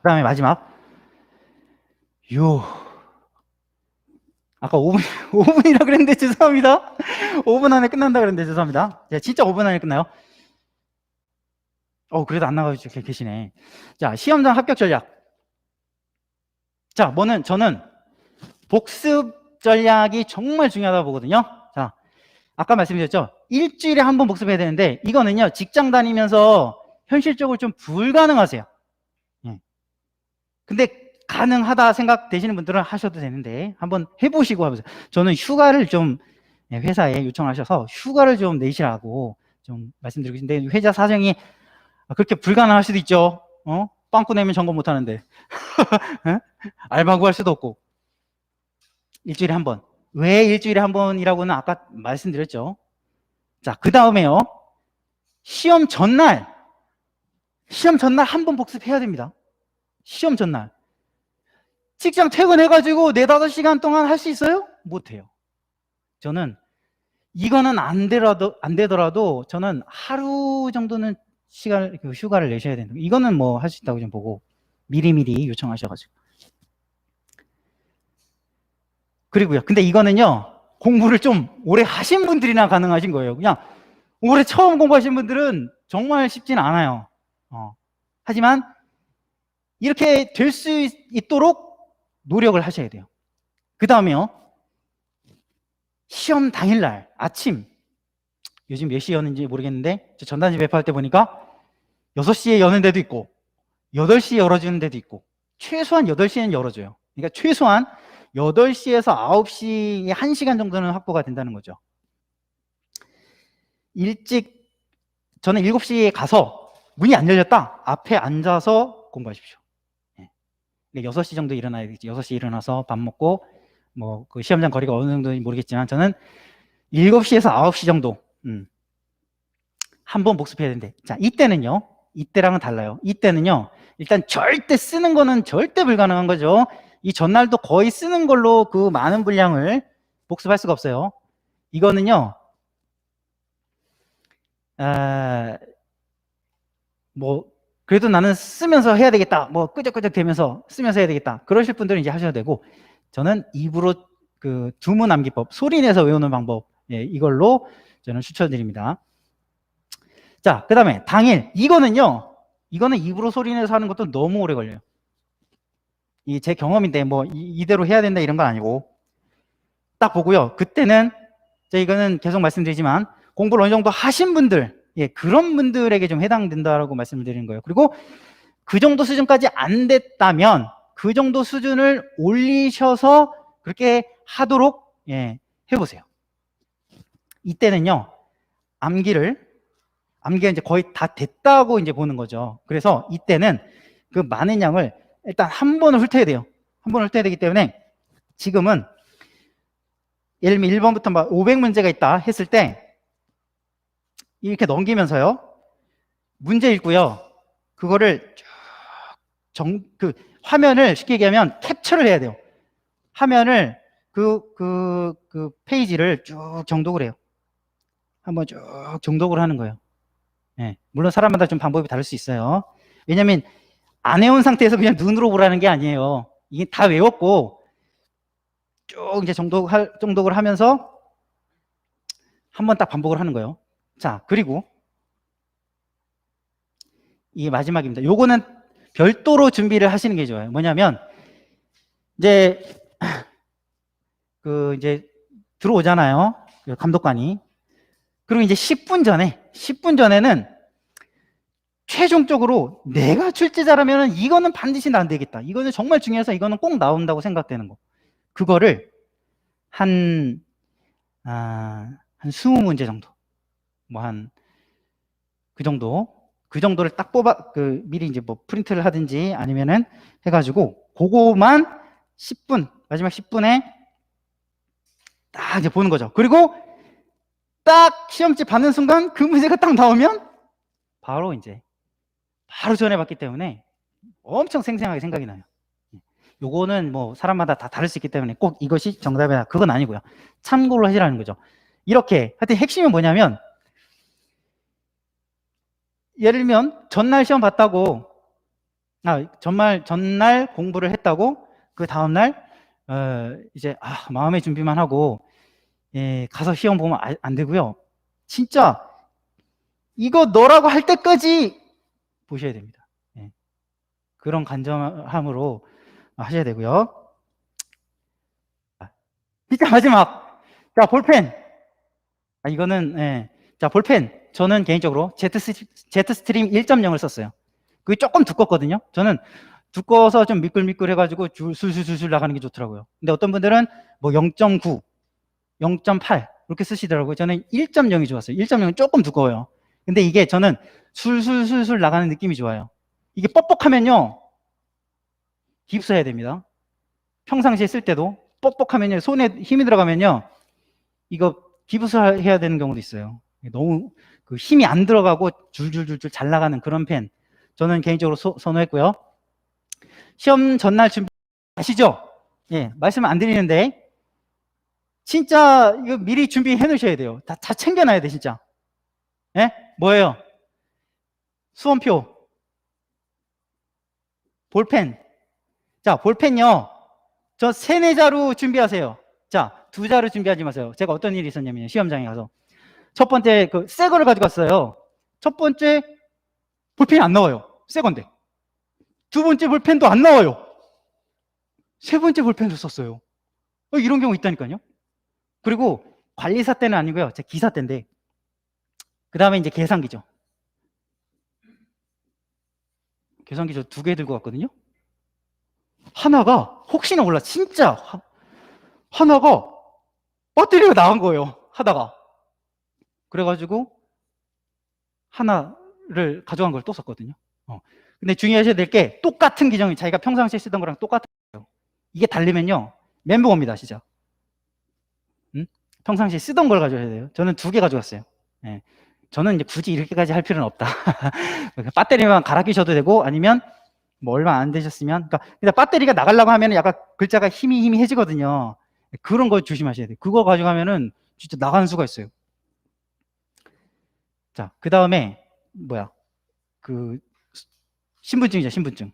그 다음에 마지막. 아까 5분, 5분이라 그랬는데 죄송합니다. 5분 안에 끝난다 그랬는데 죄송합니다. 진짜 5분 안에 끝나요. 그래도 안 나가고 계시네. 자, 시험장 합격 전략. 자, 저는 복습 전략이 정말 중요하다고 보거든요. 자, 아까 말씀드렸죠? 일주일에 한 번 복습해야 되는데, 이거는요, 직장 다니면서 현실적으로 좀 불가능하세요. 근데 가능하다 생각되시는 분들은 하셔도 되는데, 한번 해보시고 하면서. 저는 휴가를 좀, 회사에 요청하셔서 휴가를 좀 내시라고 좀 말씀드리고 있는데, 회사 사정이 그렇게 불가능할 수도 있죠. 빵꾸 내면 점검 못 하는데. 알바 구할 수도 없고. 일주일에 한 번. 왜 일주일에 한 번이라고는 아까 말씀드렸죠. 자, 그 다음에요. 시험 전날 한 번 복습해야 됩니다. 시험 전날. 직장 퇴근해가지고 4, 5시간 동안 할 수 있어요? 못해요. 저는 이거는 안 되더라도 저는 하루 정도는 휴가를 내셔야 된다. 이거는 뭐 할 수 있다고 좀 보고 미리미리 요청하셔가지고. 그리고요. 근데 이거는요. 공부를 좀 오래 하신 분들이나 가능하신 거예요. 그냥 올해 처음 공부하신 분들은 정말 쉽지는 않아요. 하지만 이렇게 될 수 있도록 노력을 하셔야 돼요. 그 다음에요. 시험 당일날 아침, 요즘 몇 시에 여는지 모르겠는데 저 전단지 배포할 때 보니까 6시에 여는 데도 있고 8시에 열어주는 데도 있고 최소한 8시에는 열어줘요. 그러니까 최소한 8시에서 9시에 1시간 정도는 확보가 된다는 거죠. 일찍 저는 7시에 가서 문이 안 열렸다. 앞에 앉아서 공부하십시오. 6시 정도 일어나야겠지. 6시 일어나서 밥 먹고 뭐 그 시험장 거리가 어느 정도인지 모르겠지만 저는 7시에서 9시 정도 한 번 복습해야 되는데, 자, 이때랑은 달라요. 이때는요, 일단 절대 쓰는 거는 절대 불가능한 거죠. 이 전날도 거의 쓰는 걸로 그 많은 분량을 복습할 수가 없어요. 이거는요, 뭐 그래도 나는 쓰면서 해야 되겠다, 뭐 끄적끄적 대면서 쓰면서 해야 되겠다, 그러실 분들은 이제 하셔야 되고, 저는 입으로 그 두문 암기법, 소리 내서 외우는 방법, 이걸로 저는 추천드립니다. 자, 그 다음에 당일. 이거는 입으로 소리 내서 하는 것도 너무 오래 걸려요. 제 경험인데 뭐 이대로 해야 된다 이런 건 아니고, 딱 보고요. 그때는 이거는 계속 말씀드리지만 공부를 어느 정도 하신 분들, 그런 분들에게 좀 해당된다라고 말씀을 드리는 거예요. 그리고 그 정도 수준까지 안 됐다면 그 정도 수준을 올리셔서 그렇게 하도록 해보세요. 이때는요, 암기가 이제 거의 다 됐다고 이제 보는 거죠. 그래서 이때는 그 많은 양을 일단 한 번을 훑어야 돼요. 한 번을 훑어야 되기 때문에 지금은 예를 들면 1번부터 막 500문제가 있다 했을 때 이렇게 넘기면서요, 문제 읽고요, 그거를 그 화면을 쉽게 얘기하면 캡처를 해야 돼요. 화면을 그 페이지를 쭉 정독을 해요. 한번 쭉 정독을 하는 거예요. 물론 사람마다 좀 방법이 다를 수 있어요. 왜냐면 안 해온 상태에서 그냥 눈으로 보라는 게 아니에요. 이게 다 외웠고 쭉 이제 정독을 하면서 한번 딱 반복을 하는 거예요. 자, 그리고 이게 마지막입니다. 요거는 별도로 준비를 하시는 게 좋아요. 뭐냐면 이제 이제 들어오잖아요, 감독관이. 그리고 이제 10분 전에는 최종적으로 내가 출제자라면 이거는 반드시 안 되겠다, 이거는 정말 중요해서 이거는 꼭 나온다고 생각되는 거, 그거를 한 20문제 정도, 뭐 그 정도를 딱 미리 이제 뭐 프린트를 하든지 아니면은 해가지고 그거만 10분, 마지막 10분에 딱 이제 보는 거죠. 그리고 딱 시험지 받는 순간 그 문제가 딱 나오면 바로 전해봤기 때문에 엄청 생생하게 생각이 나요. 요거는 뭐 사람마다 다 다를 수 있기 때문에 꼭 이것이 정답이다 그건 아니고요. 참고를 하시라는 거죠. 이렇게 하여튼 핵심은 뭐냐면, 예를 들면 전날 시험 봤다고 전날 공부를 했다고 그 다음날 이제 마음의 준비만 하고 가서 시험 보면 안 되고요. 진짜 이거 너라고 할 때까지 보셔야 됩니다. 그런 간절함으로 하셔야 되고요. 진짜 마지막. 자, 볼펜. 이거는 자, 볼펜. 저는 개인적으로 제트스트림 1.0을 썼어요. 그게 조금 두껍거든요. 저는 두꺼워서 좀 미끌미끌 해가지고 술술술술 나가는 게 좋더라고요. 근데 어떤 분들은 뭐 0.9, 0.8 이렇게 쓰시더라고요. 저는 1.0이 좋았어요. 1.0은 조금 두꺼워요. 근데 이게 저는 술술술술 나가는 느낌이 좋아요. 이게 뻑뻑하면요, 깁스해야 됩니다. 평상시에 쓸 때도 뻑뻑하면요, 손에 힘이 들어가면요, 이거 깁스해야 되는 경우도 있어요. 너무 그 힘이 안 들어가고 줄줄줄줄 잘 나가는 그런 펜, 저는 개인적으로 선호했고요. 시험 전날 준비 아시죠? 말씀 안 드리는데 진짜 이거 미리 준비해 놓으셔야 돼요. 다 챙겨놔야 돼, 진짜. 뭐예요? 수험표, 볼펜. 자, 볼펜요, 저 3-4자루 준비하세요. 자, 2자루 준비하지 마세요. 제가 어떤 일이 있었냐면요, 시험장에 가서 첫 번째 새 거를 가져갔어요. 첫 번째 볼펜이 안 나와요. 새 건데. 두 번째 볼펜도 안 나와요. 세 번째 볼펜도 썼어요. 이런 경우 있다니까요. 그리고 관리사 때는 아니고요, 제 기사 때인데, 그 다음에 이제 계산기죠. 계산기 저 2개 들고 갔거든요. 하나가 혹시나 몰라, 진짜 하나가 배터리가 나간 거예요, 하다가. 그래가지고 하나를 가져간 걸 또 썼거든요. 근데 주의하셔야 될 게, 똑같은 기종이 자기가 평상시에 쓰던 거랑 똑같아요. 이게 달리면요, 멘붕 옵니다, 진짜. 평상시에 쓰던 걸 가져야 돼요. 저는 2개 가져갔어요. 저는 이제 굳이 이렇게까지 할 필요는 없다. 배터리만 갈아 끼셔도 되고, 아니면 뭐 얼마 안 되셨으면, 근데 배터리가 나가려고 하면 약간 글자가 힘이 해지거든요. 그런 거 조심하셔야 돼요. 그거 가져가면은 진짜 나가는 수가 있어요. 자, 그 다음에 신분증이죠, 신분증.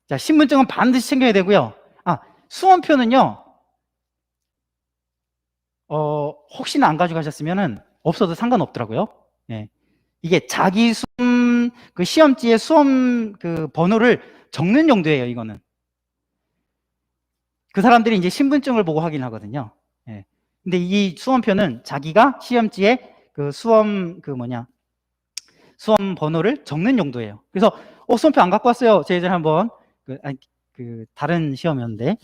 자, 신분증은 반드시 챙겨야 되고요. 수험표는요, 혹시나 안 가져가셨으면은 없어도 상관없더라고요. 이게 자기 시험지에 수험 번호를 적는 용도예요, 이거는. 그 사람들이 이제 신분증을 보고 확인하거든요. 근데 이 수험표는 자기가 시험지에 수험 번호를 적는 용도예요. 그래서 수험표 안 갖고 왔어요. 제 예전에 한번 다른 시험이었는데,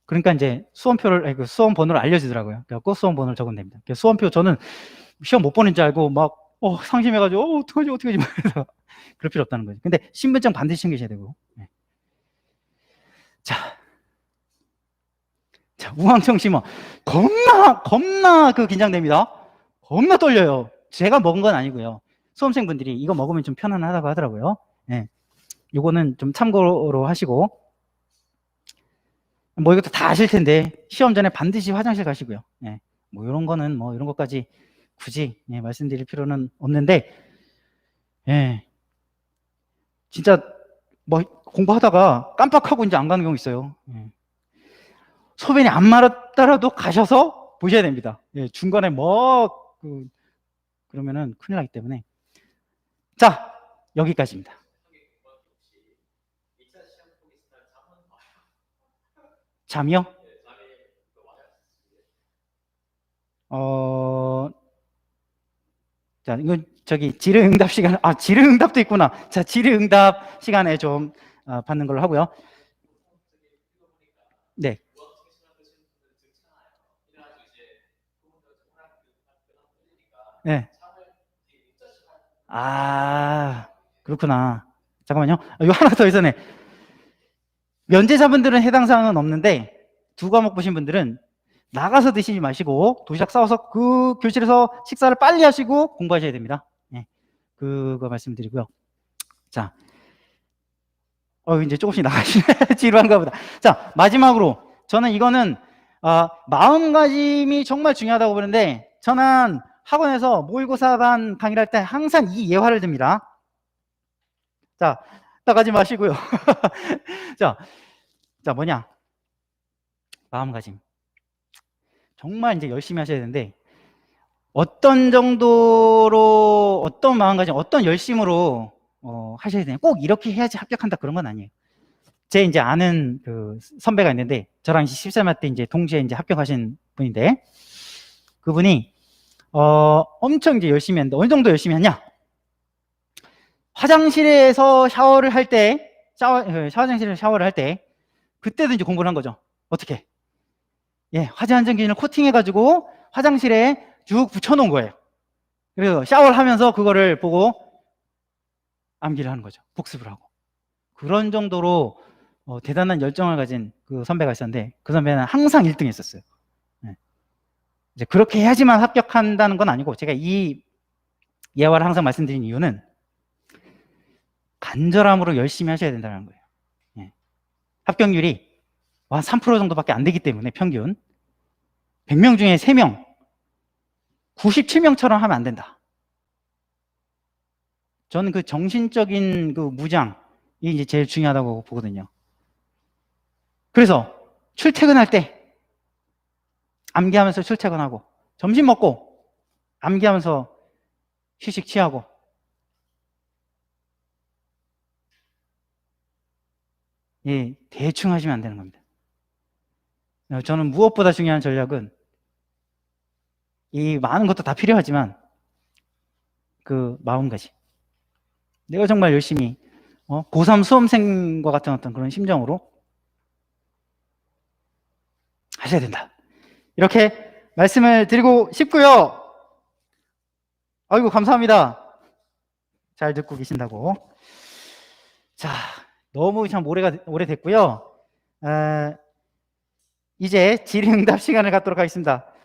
그러니까 이제 수험 번호를 알려주더라고요. 그래갖고 수험 번호를 적으면 됩니다. 수험표, 저는 시험 못 보는 줄 알고 막 상심해가지고 어떡하지 그럴 필요 없다는 거죠. 근데 신분증 반드시 챙기셔야 되고. 자, 우황청 심어. 겁나 긴장됩니다. 겁나 떨려요. 제가 먹은 건 아니고요. 수험생분들이 이거 먹으면 좀 편안하다고 하더라고요. 요거는 좀 참고로 하시고, 뭐 이것도 다 아실 텐데 시험 전에 반드시 화장실 가시고요. 뭐 이런 거는 뭐 이런 것까지 굳이 말씀드릴 필요는 없는데, 진짜 뭐 공부하다가 깜빡하고 이제 안 가는 경우 있어요. 소변이 안 마렵더라도 가셔서 보셔야 됩니다. 중간에 그러면은 큰일 나기 때문에. 자, 여기까지입니다. 잠이요? 자, 이건 질의응답 시간, 질의응답도 있구나. 자, 질의응답 시간에 좀 받는 걸로 하고요. 네. 네. 그렇구나. 잠깐만요. 이거 하나 더 있었네. 면제자분들은 해당 사항은 없는데, 2과목 보신 분들은 나가서 드시지 마시고 도시락 싸워서 그 교실에서 식사를 빨리 하시고 공부하셔야 됩니다. 그거 말씀드리고요. 자, 이제 조금씩 나가시네. 지루한가 보다. 자, 마지막으로 저는 이거는 마음가짐이 정말 중요하다고 보는데, 저는 학원에서 모의고사반 강의를 할 때 항상 이 예화를 듭니다. 자, 나가지 마시고요. 자, 뭐냐? 마음가짐. 정말 이제 열심히 하셔야 되는데, 어떤 정도로, 어떤 마음가짐, 어떤 열심으로 하셔야 되냐. 꼭 이렇게 해야지 합격한다 그런 건 아니에요. 제 이제 아는 그 선배가 있는데, 저랑 13살 때 이제 동시에 이제 합격하신 분인데, 그분이 엄청 이제 열심히 했는데, 어느 정도 열심히 했냐? 화장실에서 샤워를 할 때, 샤워장실에서 샤워를 할 때, 그때도 이제 공부를 한 거죠. 어떻게? 예, 화재 안전기준을 코팅해가지고 화장실에 쭉 붙여놓은 거예요. 그래서 샤워를 하면서 그거를 보고 암기를 하는 거죠. 복습을 하고. 그런 정도로 대단한 열정을 가진 그 선배가 있었는데, 그 선배는 항상 1등 했었어요. 예. 이제 그렇게 해야지만 합격한다는 건 아니고, 제가 이 예화를 항상 말씀드린 이유는 간절함으로 열심히 하셔야 된다는 거예요. 예. 합격률이 한 3% 정도밖에 안 되기 때문에 평균 100명 중에 3명, 97명처럼 하면 안 된다. 저는 그 정신적인 그 무장이 이제 제일 중요하다고 보거든요. 그래서 출퇴근할 때 암기하면서 출퇴근하고, 점심 먹고 암기하면서 휴식 취하고, 예, 대충 하시면 안 되는 겁니다. 저는 무엇보다 중요한 전략은, 이 많은 것도 다 필요하지만 그 마음가짐. 내가 정말 열심히 고3 수험생과 같은 어떤 그런 심정으로 하셔야 된다. 이렇게 말씀을 드리고 싶고요. 아이고, 감사합니다. 잘 듣고 계신다고. 자, 너무 참 오래됐고요. 이제 질의응답 시간을 갖도록 하겠습니다.